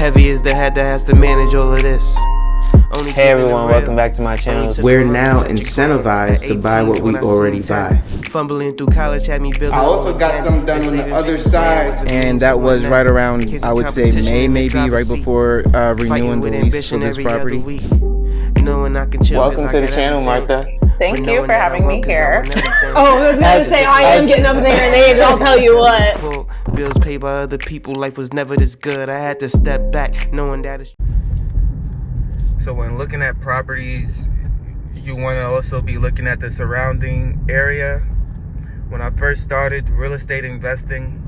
Heavy is the head that has to manage all of this. Hey everyone, welcome back to my channel. We're now incentivized to buy what we already buy. Fumbling through college had me building. I also got some done on the other side. And that was right around, I would say, May, maybe, right before renewing the lease for this property. Welcome to the channel, Martha. Thank you for having me here. Oh, I was going to say, I am getting up in their names, I'll tell you what. Bills paid by other people, life was never this good. I had to step back, knowing that it's... So when looking at properties, you want to also be looking at the surrounding area. When I first started real estate investing,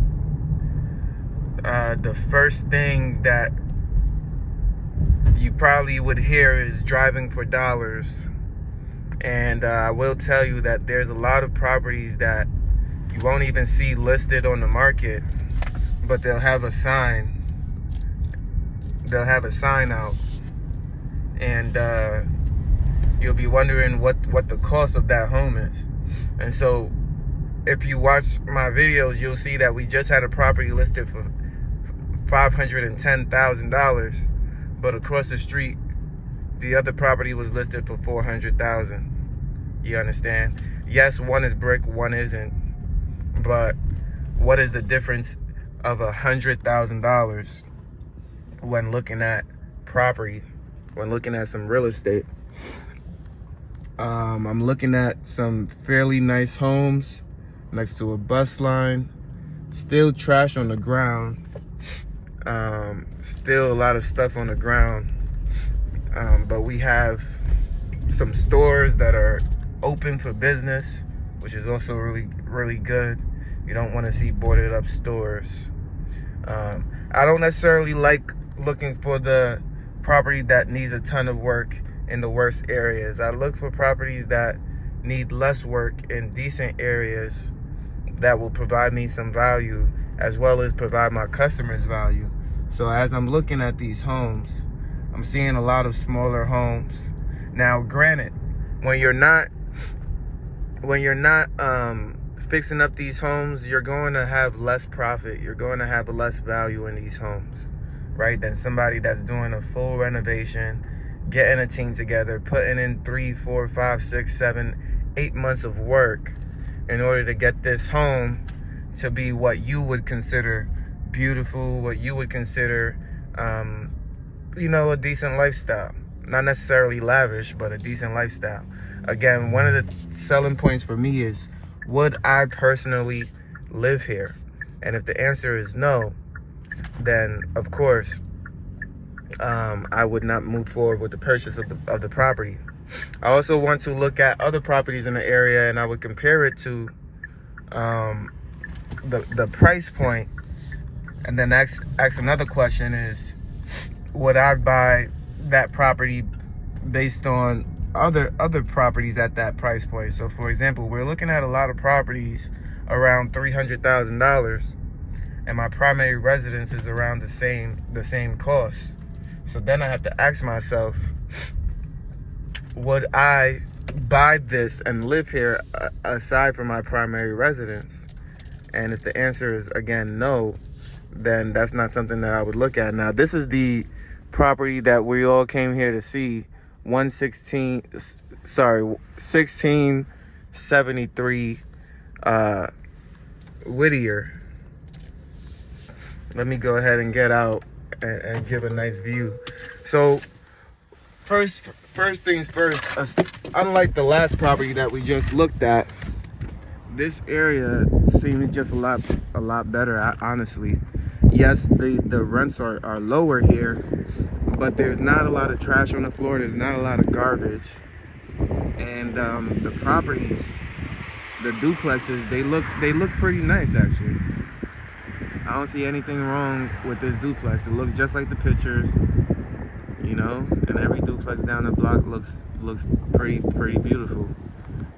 the first thing that you probably would hear is driving for dollars. And I will tell you that there's a lot of properties that you won't even see listed on the market, but they'll have a sign. They'll have a sign out. And you'll be wondering what the cost of that home is. And so if you watch my videos, you'll see that we just had a property listed for $510,000, but across the street the other property was listed for $400,000. You understand? Yes, one is brick, one isn't, but what is the difference of $100,000 when looking at property? When looking at some real estate? I'm looking at some fairly nice homes next to a bus line. Still trash on the ground. Still a lot of stuff on the ground. But we have some stores that are open for business, which is also really, really good. You don't want to see boarded up stores. I don't necessarily like looking for the property that needs a ton of work in the worst areas. I look for properties that need less work in decent areas that will provide me some value, as well as provide my customers value. So as I'm looking at these homes, I'm seeing a lot of smaller homes. Now granted, when you're not fixing up these homes, you're going to have less profit, you're going to have less value in these homes, right, than somebody that's doing a full renovation, getting a team together, putting in 3, 4, 5, 6, 7, 8 months of work in order to get this home to be what you would consider beautiful, what you would consider, a decent lifestyle. Not necessarily lavish, but a decent lifestyle. Again, one of the selling points for me is, would I personally live here? And if the answer is no, then of course I would not move forward with the purchase of the property. I also want to look at other properties in the area, and I would compare it to the price point, and then ask another question is, would I buy that property based on other properties at that price point? So for example, we're looking at a lot of properties around $300,000, and my primary residence is around the same cost. So then I have to ask myself, would I buy this and live here aside from my primary residence? And if the answer is again no, then that's not something that I would look at. Now this is the property that we all came here to see, 1673 Whitter. Let me go ahead and get out and give a nice view. So first things first, unlike the last property that we just looked at, this area seems just a lot better, honestly. Yes, the rents are lower here, but there's not a lot of trash on the floor, there's not a lot of garbage. And the properties, the duplexes, they look pretty nice actually. I don't see anything wrong with this duplex. It looks just like the pictures, and every duplex down the block looks pretty beautiful.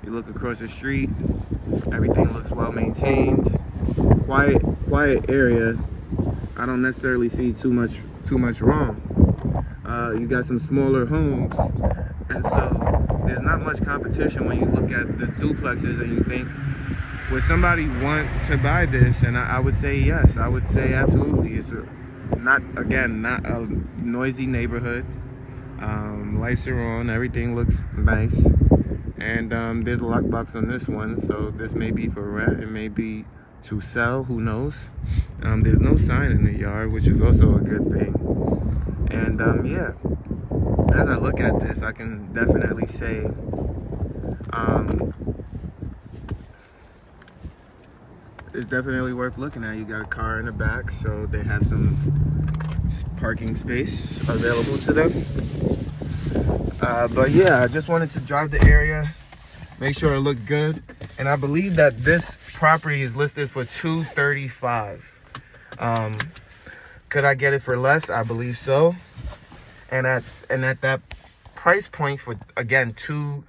You look across the street, everything looks well maintained. Quiet area. I don't necessarily see too much wrong. You got some smaller homes, and so there's not much competition when you look at the duplexes and you think, would somebody want to buy this? And I would say yes. I would say absolutely. Not a noisy neighborhood. Lights are on, everything looks nice. And there's a lockbox on this one, so this may be for rent, it may be to sell, who knows. There's no sign in the yard, which is also a good thing. And yeah, as I look at this, I can definitely say it's definitely worth looking at. You got a car in the back, so they have some parking space available to them. But yeah, I just wanted to drive the area, make sure it looked good. And I believe that this property is listed for $235. Could I get it for less? I believe so. And at that price point, for again two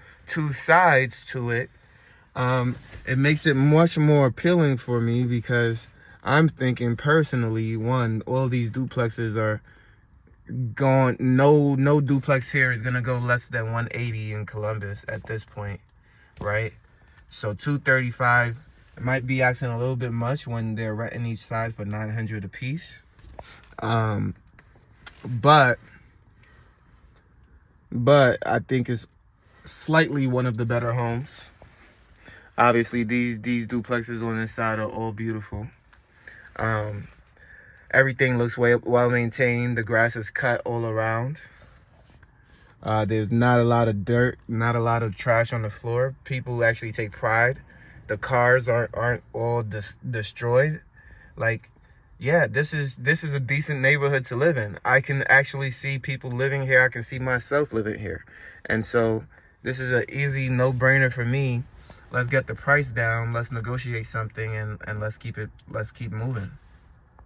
sides to it, it makes it much more appealing for me, because I'm thinking personally, one, all these duplexes are going, no duplex here is gonna go less than 180 in Columbus at this point, right? So 235, it might be asking a little bit much when they're renting each side for 900 a piece. But I think it's slightly one of the better homes. Obviously, these duplexes on this side are all beautiful. Everything looks well maintained. The grass is cut all around. There's not a lot of dirt, not a lot of trash on the floor. People actually take pride. The cars aren't all destroyed. Like, yeah, this is a decent neighborhood to live in. I can actually see people living here. I can see myself living here. And so this is an easy no-brainer for me. Let's get the price down. Let's negotiate something, and let's keep moving.